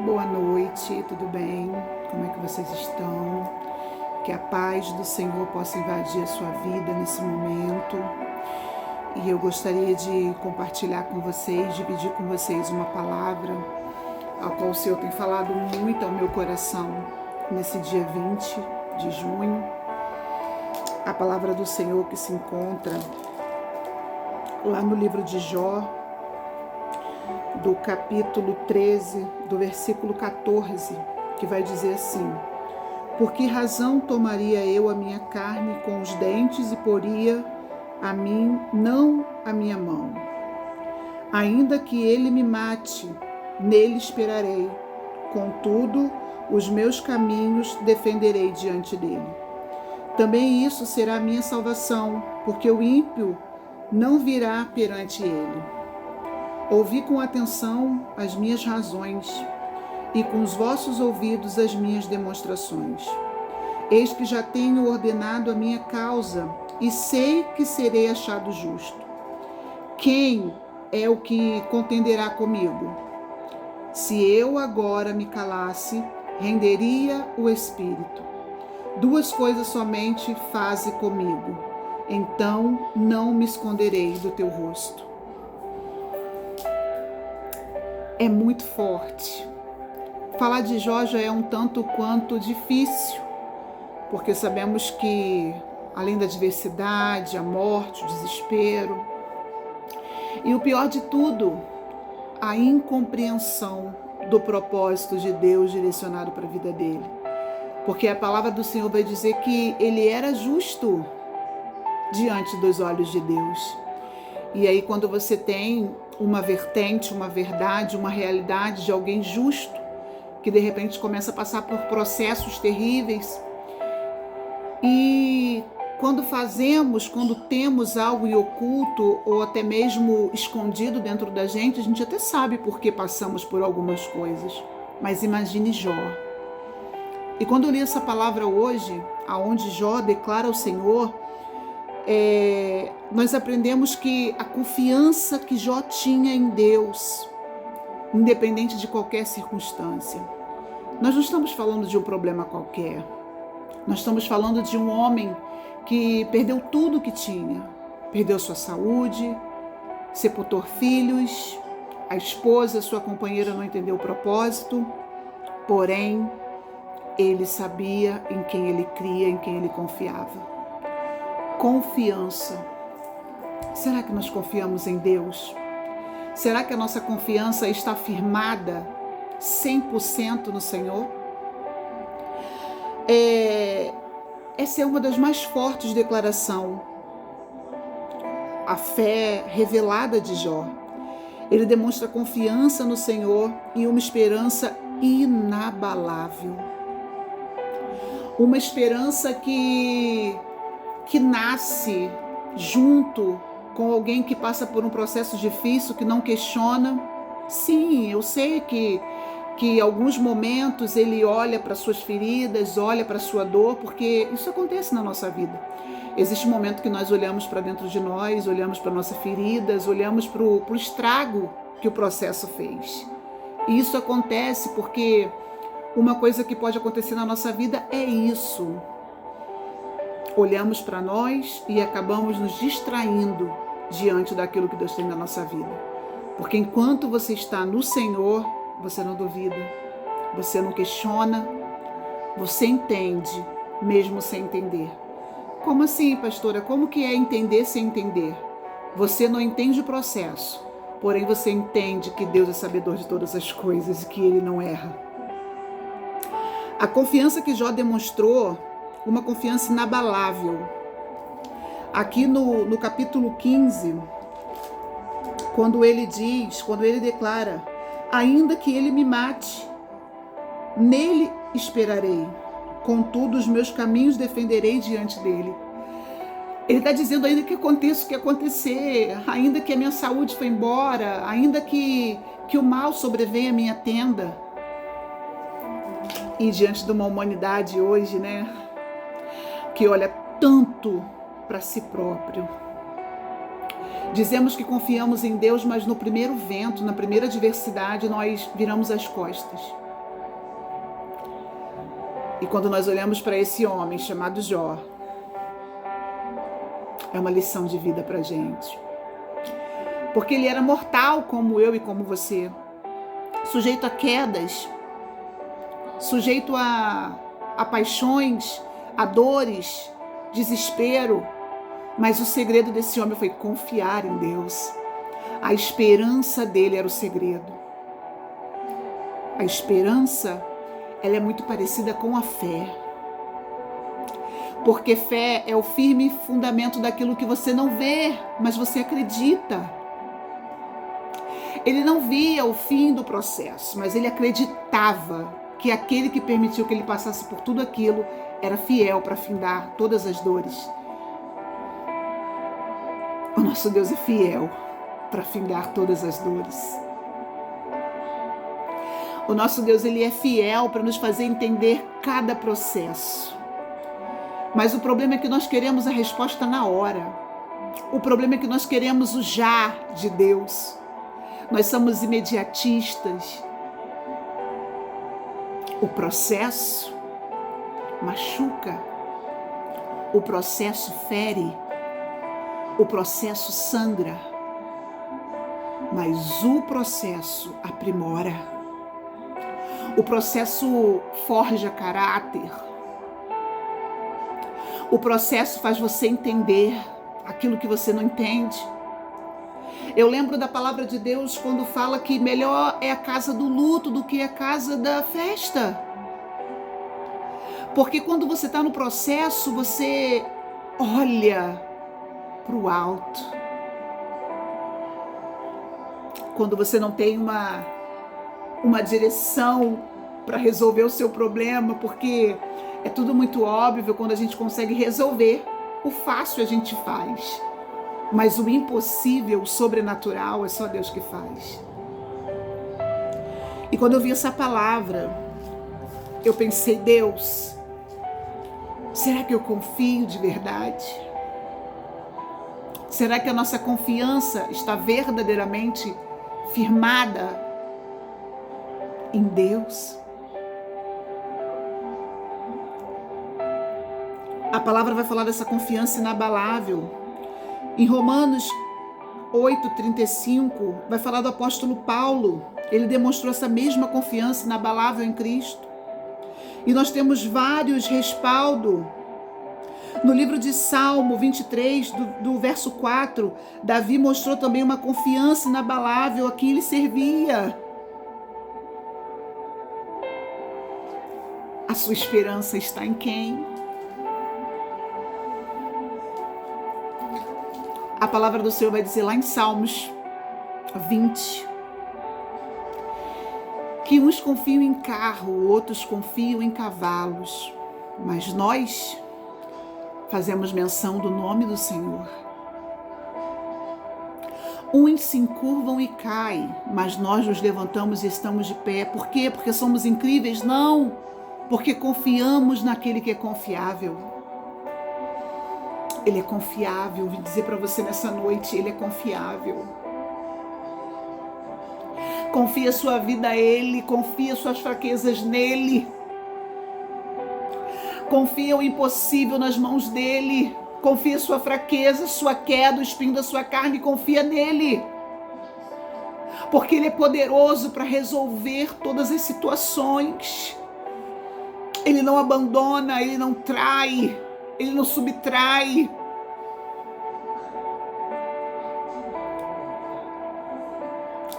Boa noite, tudo bem? Como é que vocês estão? Que a paz do Senhor possa invadir a sua vida nesse momento. E eu gostaria de compartilhar com vocês, dividir com vocês uma palavra a qual o Senhor tem falado muito ao meu coração nesse dia 20 de junho. A palavra do Senhor que se encontra lá no livro de Jó, do capítulo 13, do versículo 14, que vai dizer assim: por que razão tomaria eu a minha carne com os dentes e poria a mim, não a minha mão? Ainda que ele me mate, nele esperarei. Contudo, os meus caminhos defenderei diante dele. Também isso será a minha salvação, porque o ímpio não virá perante ele. Ouvi com atenção as minhas razões, e com os vossos ouvidos as minhas demonstrações. Eis que já tenho ordenado a minha causa, e sei que serei achado justo. Quem é o que contenderá comigo? Se eu agora me calasse, renderia o espírito. Duas coisas somente faze comigo, então não me esconderei do teu rosto. É muito forte. Falar de Jó já é um tanto quanto difícil, porque sabemos que, além da adversidade, a morte, o desespero, e o pior de tudo, a incompreensão do propósito de Deus direcionado para a vida dele. Porque a palavra do Senhor vai dizer que ele era justo diante dos olhos de Deus. E aí, quando você tem uma vertente, uma verdade, uma realidade de alguém justo, que de repente começa a passar por processos terríveis, e quando temos algo em oculto ou até mesmo escondido dentro da gente, a gente até sabe por que passamos por algumas coisas. Mas imagine Jó. E quando eu li essa palavra hoje, aonde Jó declara ao Senhor, nós aprendemos que a confiança que Jó tinha em Deus, independente de qualquer circunstância. Nós não estamos falando de um problema qualquer. Nós estamos falando de um homem que perdeu tudo que tinha. Perdeu sua saúde, sepultou filhos, a esposa, sua companheira, não entendeu o propósito. Porém, ele sabia em quem ele cria, em quem ele confiava. Confiança. Será que nós confiamos em Deus? Será que a nossa confiança está firmada 100% no Senhor? Essa é uma das mais fortes declarações. A fé revelada de Jó. Ele demonstra confiança no Senhor e uma esperança inabalável. Uma esperança que nasce junto com alguém que passa por um processo difícil, que não questiona. Sim, eu sei que em alguns momentos ele olha para suas feridas, olha para sua dor, porque isso acontece na nossa vida. Existe um momento que nós olhamos para dentro de nós, olhamos para nossas feridas, olhamos para o estrago que o processo fez. E isso acontece porque uma coisa que pode acontecer na nossa vida é isso. Olhamos para nós e acabamos nos distraindo diante daquilo que Deus tem na nossa vida. Porque enquanto você está no Senhor, você não duvida, você não questiona, você entende, mesmo sem entender. Como assim, pastora? Como que é entender sem entender? Você não entende o processo, porém você entende que Deus é sabedor de todas as coisas e que Ele não erra. A confiança que Jó demonstrou, uma confiança inabalável. Aqui no capítulo 15, quando ele declara: ainda que ele me mate, nele esperarei. Contudo, os meus caminhos defenderei diante dele. Ele está dizendo, ainda que aconteça o que acontecer, ainda que a minha saúde foi embora, ainda que o mal sobrevenha à minha tenda. E diante de uma humanidade hoje, que olha tanto para si próprio, Dizemos que confiamos em Deus, mas no primeiro vento, na primeira adversidade, nós viramos as costas. E quando nós olhamos para esse homem chamado Jó, é uma lição de vida para a gente. Porque ele era mortal como eu e como você, sujeito a quedas, sujeito a paixões, a dores, desespero. Mas o segredo desse homem foi confiar em Deus. A esperança dele era o segredo. A esperança, ela é muito parecida com a fé. Porque fé é o firme fundamento daquilo que você não vê, mas você acredita. Ele não via o fim do processo, mas ele acreditava que aquele que permitiu que ele passasse por tudo aquilo era fiel para findar todas as dores. O nosso Deus é fiel para findar todas as dores. O nosso Deus, ele é fiel para nos fazer entender cada processo. Mas o problema é que nós queremos a resposta na hora. O problema é que nós queremos o já de Deus. Nós somos imediatistas. O processo machuca. O processo fere. O processo sangra. Mas o processo aprimora. O processo forja caráter. O processo faz você entender aquilo que você não entende. Eu lembro da palavra de Deus quando fala que melhor é a casa do luto do que a casa da festa. Porque quando você está no processo, você olha para o alto. Quando você não tem uma direção para resolver o seu problema, porque é tudo muito óbvio quando a gente consegue resolver. O fácil a gente faz, mas o impossível, o sobrenatural, é só Deus que faz. E quando eu vi essa palavra, eu pensei, Deus, será que eu confio de verdade? Será que a nossa confiança está verdadeiramente firmada em Deus? A palavra vai falar dessa confiança inabalável. Em Romanos 8:35, vai falar do apóstolo Paulo. Ele demonstrou essa mesma confiança inabalável em Cristo. E nós temos vários respaldos. No livro de Salmo 23, do verso 4, Davi mostrou também uma confiança inabalável a quem ele servia. A sua esperança está em quem? A palavra do Senhor vai dizer lá em Salmos 20, que uns confiam em carro, outros confiam em cavalos, mas nós fazemos menção do nome do Senhor. Uns se encurvam e caem, mas nós nos levantamos e estamos de pé. Por quê? Porque somos incríveis? Não, porque confiamos naquele que é confiável. Ele é confiável. Vim dizer para você nessa noite, ele é confiável. Confia sua vida a ele, confia suas fraquezas nele. Confia o impossível nas mãos dele. Confia sua fraqueza, sua queda, o espinho da sua carne, confia nele. Porque ele é poderoso para resolver todas as situações. Ele não abandona, ele não trai, ele não subtrai.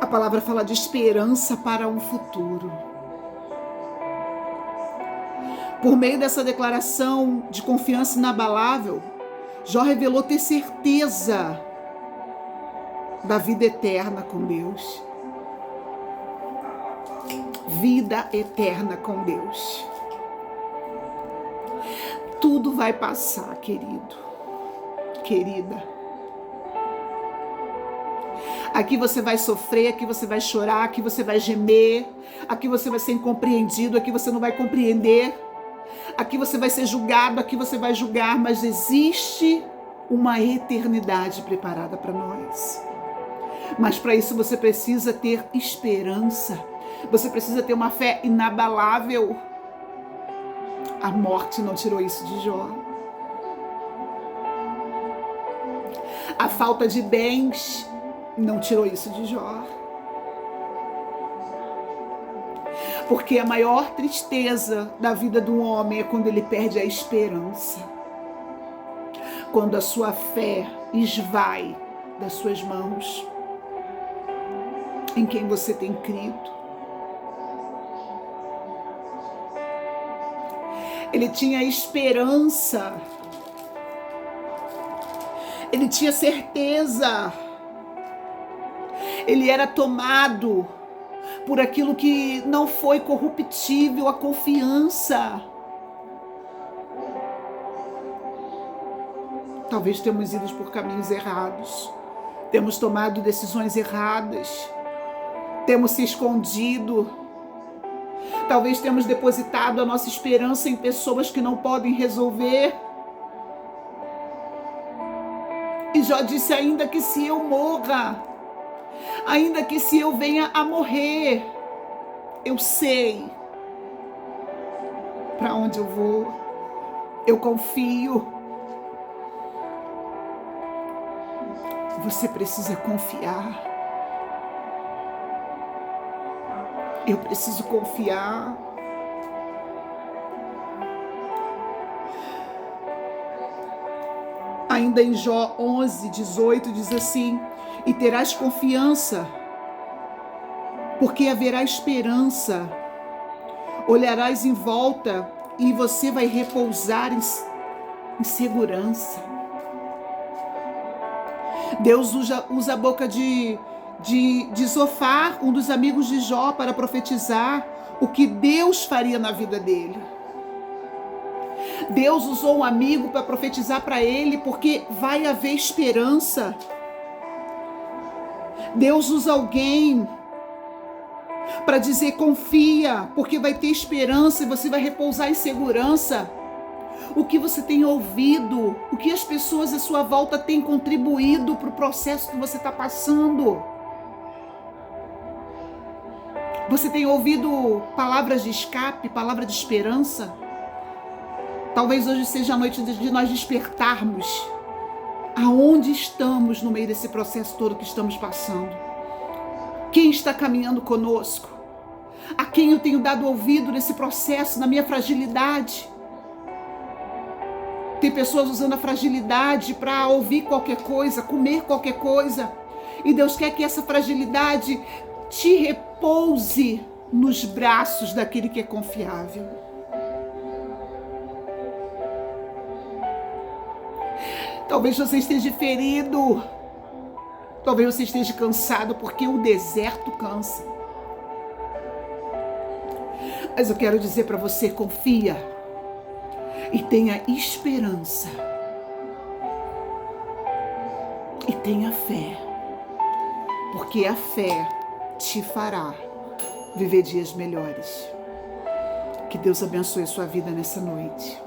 A palavra fala de esperança para um futuro. Por meio dessa declaração de confiança inabalável, Jó revelou ter certeza da vida eterna com Deus. Vida eterna com Deus. Tudo vai passar, querido, querida. Aqui você vai sofrer, aqui você vai chorar, aqui você vai gemer, aqui você vai ser incompreendido, aqui você não vai compreender, aqui você vai ser julgado, aqui você vai julgar, mas existe uma eternidade preparada para nós. Mas para isso você precisa ter esperança, você precisa ter uma fé inabalável. A morte não tirou isso de Jó. A falta de bens não tirou isso de Jó. Porque a maior tristeza da vida do homem é quando ele perde a esperança. Quando a sua fé esvai das suas mãos. Em quem você tem crido. Ele tinha esperança. Ele tinha certeza. Ele era tomado por aquilo que não foi corruptível, a confiança. Talvez tenhamos ido por caminhos errados. Temos tomado decisões erradas. Temos se escondido. Talvez temos depositado a nossa esperança em pessoas que não podem resolver. E Jó disse, ainda que se eu morra, ainda que se eu venha a morrer, eu sei para onde eu vou, eu confio. Você precisa confiar. Eu preciso confiar. Ainda em Jó 11:18 diz assim, e terás confiança, porque haverá esperança. Olharás em volta e você vai repousar em segurança. Deus usa a boca de Zofar, um dos amigos de Jó, para profetizar o que Deus faria na vida dele. Deus usou um amigo para profetizar para ele, porque vai haver esperança. Deus usa alguém para dizer confia, porque vai ter esperança e você vai repousar em segurança. O que você tem ouvido, o que as pessoas à sua volta têm contribuído para o processo que você está passando. Você tem ouvido palavras de escape, palavra de esperança? Talvez hoje seja a noite de nós despertarmos aonde estamos no meio desse processo todo que estamos passando. Quem está caminhando conosco? A quem eu tenho dado ouvido nesse processo, na minha fragilidade? Tem pessoas usando a fragilidade para ouvir qualquer coisa, comer qualquer coisa. E Deus quer que essa fragilidade te repouse nos braços daquele que é confiável. Talvez você esteja ferido. Talvez você esteja cansado, porque o deserto cansa. Mas eu quero dizer para você, confia e tenha esperança. E tenha fé, porque a fé te fará viver dias melhores. Que Deus abençoe a sua vida nessa noite.